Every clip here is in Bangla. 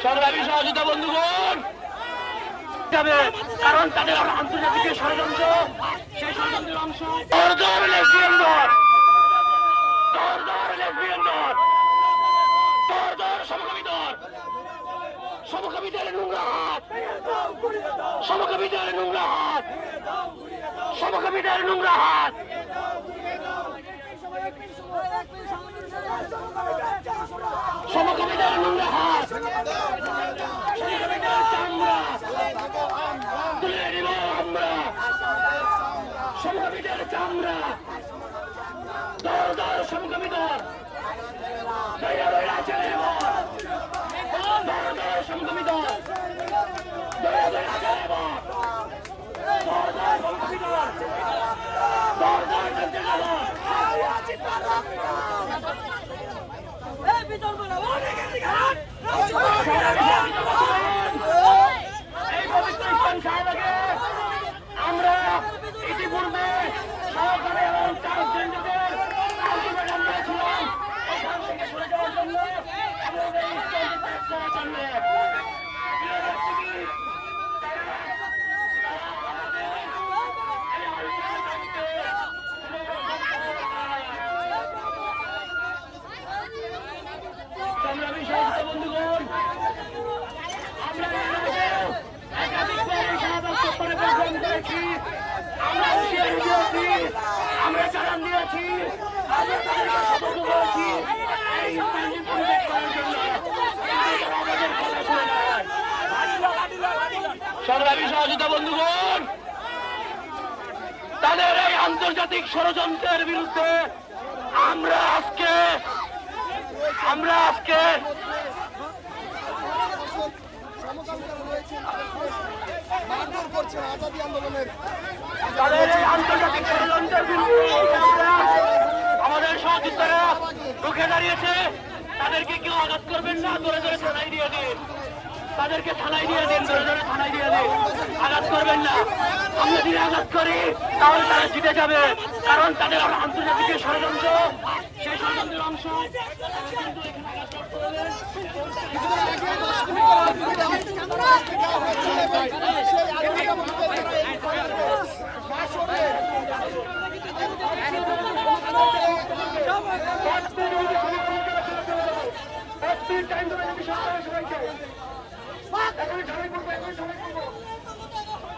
সংগ্রামী সহযোগিতা বন্ধুগণ যাবে, কারণ তাদের আন্তর্জাতিক ষড়যন্ত্র, সেই ষড়যন্ত্রের অংশ সমকামীদের নোংরা হাত, সমকামীদের নোংরা হাত, সমকামীদের নোংরা হাত, সমকামীদের নোংরা হাত, সমকামীদের চামড়া তুলে নিব আমরা, সমকামীদের চামড়া দর দর সমকামী দর দৈরা দৈরা চলে নেব, দর দর সমকামী দর দৈরা দৈরা চলে নেব, দর দর সমকামী দর দর দর চলতে যাব। আমরা ইতিপূর্বে সহকারী এবং ট্রান্সজেন্ডারদের আলটিমেটাম দিয়েছিলাম এখান থেকে সরে যাওয়ার জন্য এবং এই স্ট্যান্ডে ত্যাগ করার জন্য। সংগ্রামী সহযোগিতা বন্ধুগণ, আমরা একাধিকবার এই শাহবাগ চত্বরে প্রোগ্রাম করেছি, আমরা হুঁশিয়ারি দিয়েছি, আমরা চালান দিয়েছি, আমরা তাদেরকে সতর্ক করেছি এই স্থানটি পরিত্যাগ করার জন্য, কিন্তু তারা আমাদের কথা শুনে নেয়। সংগ্রামী সহযোগিতা বন্ধুগণ, তাদের এই আন্তর্জাতিক ষড়যন্ত্রের বিরুদ্ধে আমরা আজকে তাদের এই আন্তর্জাতিক ষড়যন্ত্রের বিরুদ্ধে আমাদের সহযোদ্ধারা রুখে দাঁড়িয়েছে। তাদেরকে কেউ আঘাত করবেন না, ধরে ধরে থানায় দিয়ে দিন, তাদেরকে থানায় দিয়ে দিন, ধরে ধরে থানায় দিয়ে দিন, আঘাত করবেন না। আমরা যদি আঘাত করি তাহলে তারা জিতে যাবে, কারণ তাদের আন্তর্জাতিক ষড়যন্ত্র, সেই ষড়যন্ত্রের অংশ।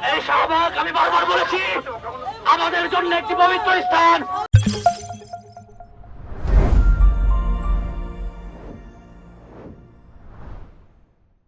এই শাহবাগ আমি বারবার বলেছি আমাদের জন্য একটি পবিত্র স্থান।